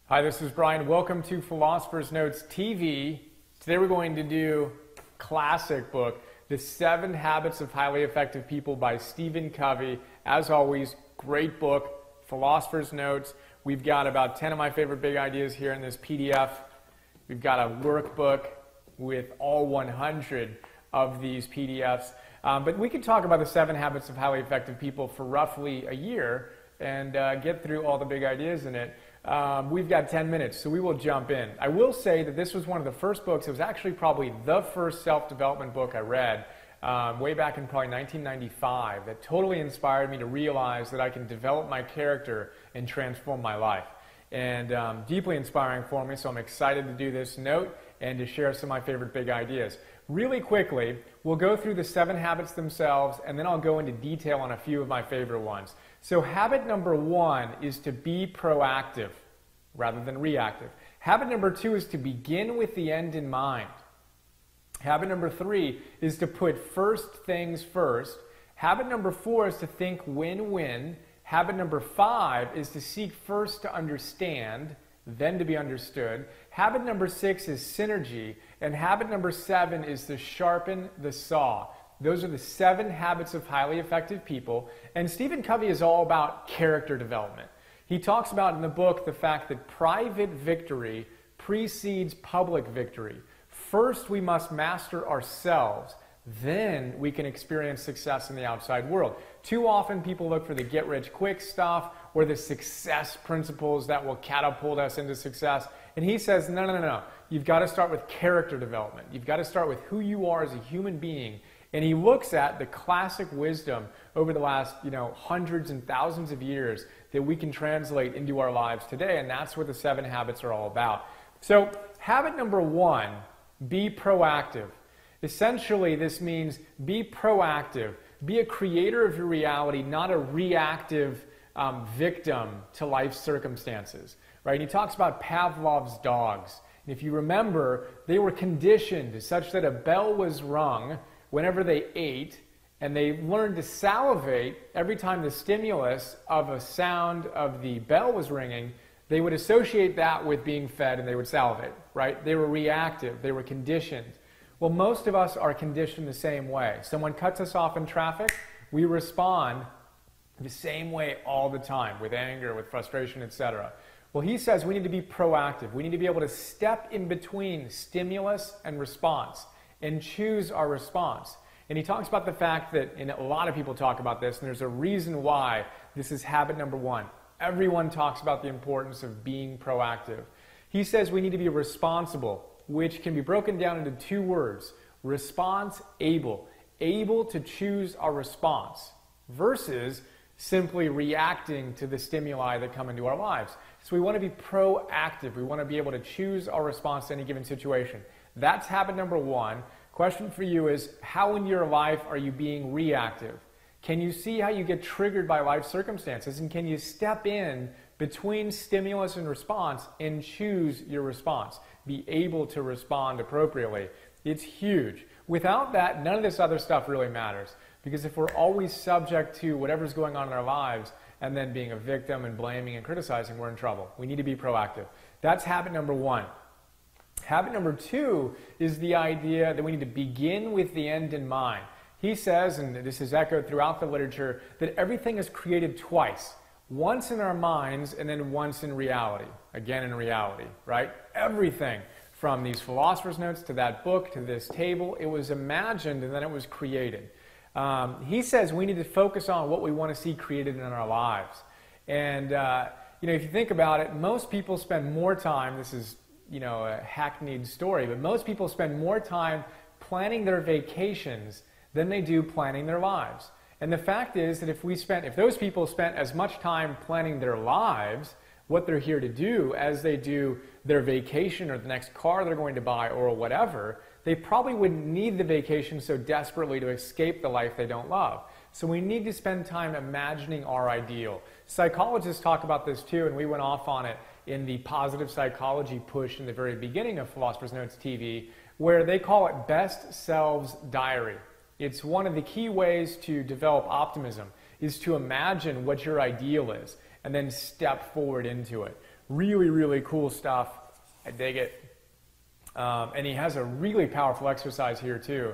Hi, this is Brian. Welcome to Philosopher's Notes TV. Today we're going to do classic book, The 7 Habits of Highly Effective People by Stephen Covey. As always, great book, Philosopher's Notes. We've got about 10 of my favorite big ideas here in this PDF. We've got a workbook with all 100 of these PDFs. But we could talk about the 7 Habits of Highly Effective People for roughly a year and get through all the big ideas in it. We've got 10 minutes, so we will jump in. I will say that this was one of the first books. It was actually probably the first self-development book I read way back in probably 1995 that totally inspired me to realize that I can develop my character and transform my life. And deeply inspiring for me, so I'm excited to do this note and to share some of my favorite big ideas. Really quickly, we'll go through the 7 habits themselves, and then I'll go into detail on a few of my favorite ones. So habit number 1 is to be proactive rather than reactive. Habit number 2 is to begin with the end in mind. Habit number 3 is to put first things first. Habit number 4 is to think win-win. Habit number 5 is to seek first to understand, then to be understood. Habit number 6 is synergy. And habit number 7 is to sharpen the saw. Those are the 7 habits of highly effective people. And Stephen Covey is all about character development. He talks about in the book the fact that private victory precedes public victory. First, we must master ourselves. Then we can experience success in the outside world. Too often people look for the get-rich-quick stuff or the success principles that will catapult us into success. And he says, no. You've got to start with character development. You've got to start with who you are as a human being. And he looks at the classic wisdom over the last, hundreds and thousands of years that we can translate into our lives today. And that's what the 7 habits are all about. So habit number 1, be proactive. Essentially, this means be proactive. Be a creator of your reality, not a reactive victim to life's circumstances. Right? And he talks about Pavlov's dogs. And if you remember, they were conditioned such that a bell was rung whenever they ate, and they learned to salivate every time the stimulus of a sound of the bell was ringing. They would associate that with being fed, and they would salivate. Right? They were reactive. They were conditioned. Well, most of us are conditioned the same way. Someone cuts us off in traffic, we respond the same way all the time, with anger, with frustration, etc. Well, he says we need to be proactive. We need to be able to step in between stimulus and response and choose our response. And he talks about the fact that, and a lot of people talk about this, and there's a reason why this is habit number 1. Everyone talks about the importance of being proactive. He says we need to be responsible, which can be broken down into 2 words, response able. Able to choose our response versus simply reacting to the stimuli that come into our lives. So we want to be proactive. We want to be able to choose our response to any given situation. That's habit number 1. Question for you is, how in your life are you being reactive? Can you see how you get triggered by life circumstances? And can you step in between stimulus and response and choose your response? Be able to respond appropriately. It's huge. Without that, none of this other stuff really matters. Because if we're always subject to whatever's going on in our lives and then being a victim and blaming and criticizing, we're in trouble. We need to be proactive. That's habit number 1. Habit number 2 is the idea that we need to begin with the end in mind. He says, and this is echoed throughout the literature, that everything is created twice. Once in our minds and then once in reality. Again in reality, right? Everything from these philosopher's notes to that book to this table, it was imagined and then it was created. He says we need to focus on what we want to see created in our lives. And, if you think about it, most people spend more time, this is, a hackneyed story, but most people spend more time planning their vacations than they do planning their lives. And the fact is that if those people spent as much time planning their lives, what they're here to do, as they do their vacation or the next car they're going to buy or whatever, they probably wouldn't need the vacation so desperately to escape the life they don't love. So we need to spend time imagining our ideal. Psychologists talk about this too, and we went off on it in the positive psychology push in the very beginning of Philosopher's Notes TV, where they call it Best Selves Diary. It's one of the key ways to develop optimism, is to imagine what your ideal is and then step forward into it. Really, really cool stuff. I dig it. And he has a really powerful exercise here too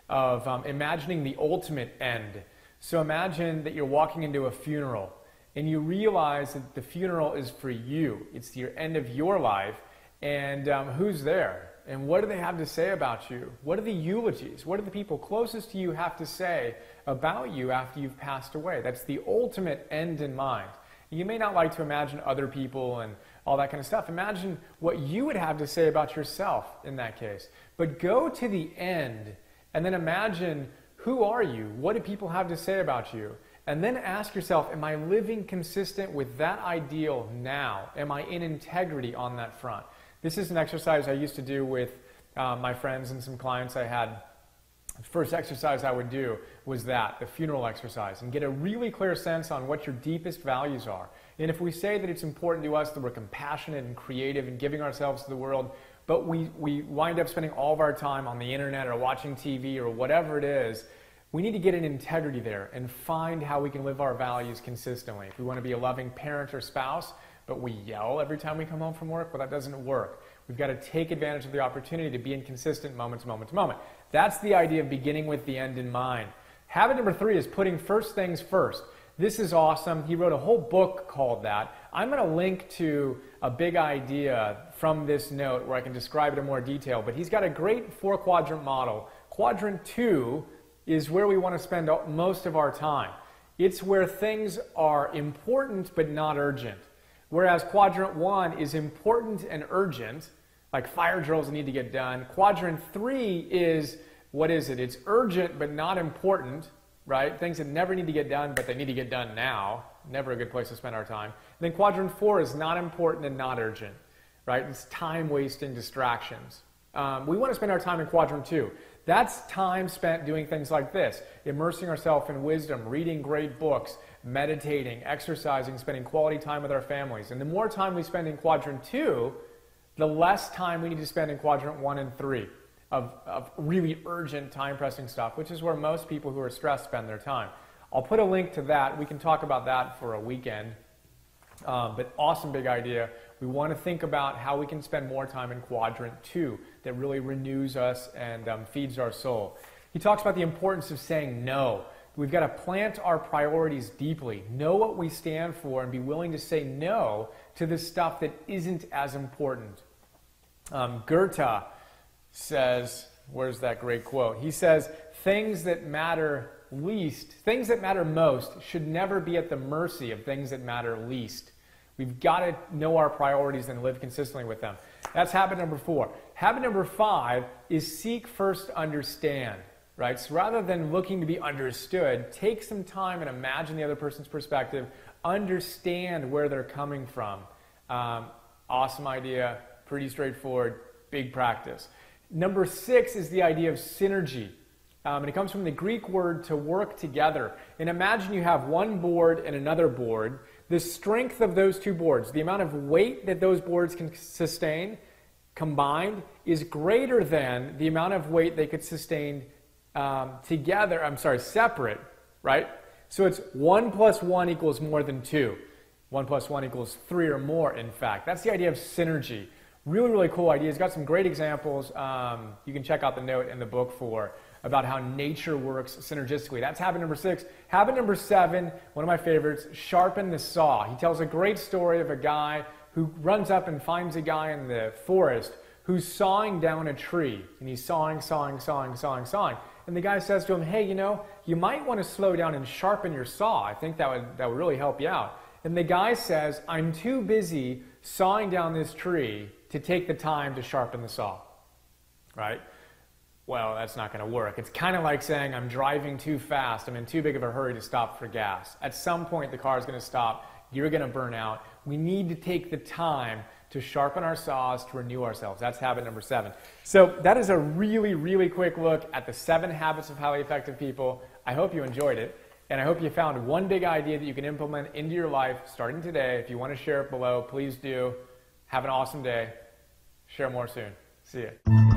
of imagining the ultimate end. So imagine that you're walking into a funeral and you realize that the funeral is for you. It's the end of your life, and who's there? And what do they have to say about you? What are the eulogies? What do the people closest to you have to say about you after you've passed away? That's the ultimate end in mind. You may not like to imagine other people and all that kind of stuff. Imagine what you would have to say about yourself in that case. But go to the end and then imagine, who are you? What do people have to say about you? And then ask yourself, am I living consistent with that ideal now? Am I in integrity on that front? This is an exercise I used to do with my friends and some clients I had. The first exercise I would do was that, the funeral exercise, and get a really clear sense on what your deepest values are. And if we say that it's important to us that we're compassionate and creative and giving ourselves to the world, but we wind up spending all of our time on the internet or watching TV or whatever it is, we need to get an integrity there and find how we can live our values consistently. If we want to be a loving parent or spouse, but we yell every time we come home from work, well, that doesn't work. We've got to take advantage of the opportunity to be in consistent moment to moment to moment. That's the idea of beginning with the end in mind. Habit number 3 is putting first things first. This is awesome. He wrote a whole book called that. I'm going to link to a big idea from this note where I can describe it in more detail, but he's got a great 4-quadrant model. Quadrant 2 is where we want to spend most of our time. It's where things are important but not urgent. Whereas quadrant 1 is important and urgent, like fire drills need to get done. Quadrant 3 is, what is it? It's urgent but not important, right? Things that never need to get done, but they need to get done now. Never a good place to spend our time. And then quadrant 4 is not important and not urgent, right? It's time-wasting distractions. We want to spend our time in quadrant 2. That's time spent doing things like this, immersing ourselves in wisdom, reading great books, meditating, exercising, spending quality time with our families. And the more time we spend in quadrant 2, the less time we need to spend in quadrant 1 and 3 of really urgent, time-pressing stuff, which is where most people who are stressed spend their time. I'll put a link to that. We can talk about that for a weekend. But awesome big idea. We want to think about how we can spend more time in quadrant 2 that really renews us and feeds our soul. He talks about the importance of saying no. We've got to plant our priorities deeply, know what we stand for, and be willing to say no to the stuff that isn't as important. Goethe says, where's that great quote? He says, things that matter most should never be at the mercy of things that matter least. We've got to know our priorities and live consistently with them. That's habit number 4. Habit number 5 is seek first to understand. Right? So rather than looking to be understood, take some time and imagine the other person's perspective, understand where they're coming from. Awesome idea, pretty straightforward, big practice. Number 6 is the idea of synergy. And it comes from the Greek word to work together. And imagine you have one board and another board. The strength of those two boards, the amount of weight that those boards can sustain combined, is greater than the amount of weight they could sustain separate, right? So it's 1 plus 1 equals more than 2. 1 plus 1 equals 3 or more, in fact. That's the idea of synergy. Really, really cool idea. He's got some great examples. You can check out the note in the book about how nature works synergistically. That's habit number 6. Habit number 7, one of my favorites, sharpen the saw. He tells a great story of a guy who runs up and finds a guy in the forest who's sawing down a tree. And he's sawing. And the guy says to him, hey, you might want to slow down and sharpen your saw. I think that would really help you out. And the guy says, I'm too busy sawing down this tree to take the time to sharpen the saw. Right? Well, that's not going to work. It's kind of like saying, I'm driving too fast. I'm in too big of a hurry to stop for gas. At some point, the car is going to stop. You're going to burn out. We need to take the time to sharpen our saws, to renew ourselves. That's habit number 7. So that is a really, really quick look at the 7 habits of highly effective people. I hope you enjoyed it, and I hope you found one big idea that you can implement into your life starting today. If you want to share it below, please do. Have an awesome day. Share more soon. See ya.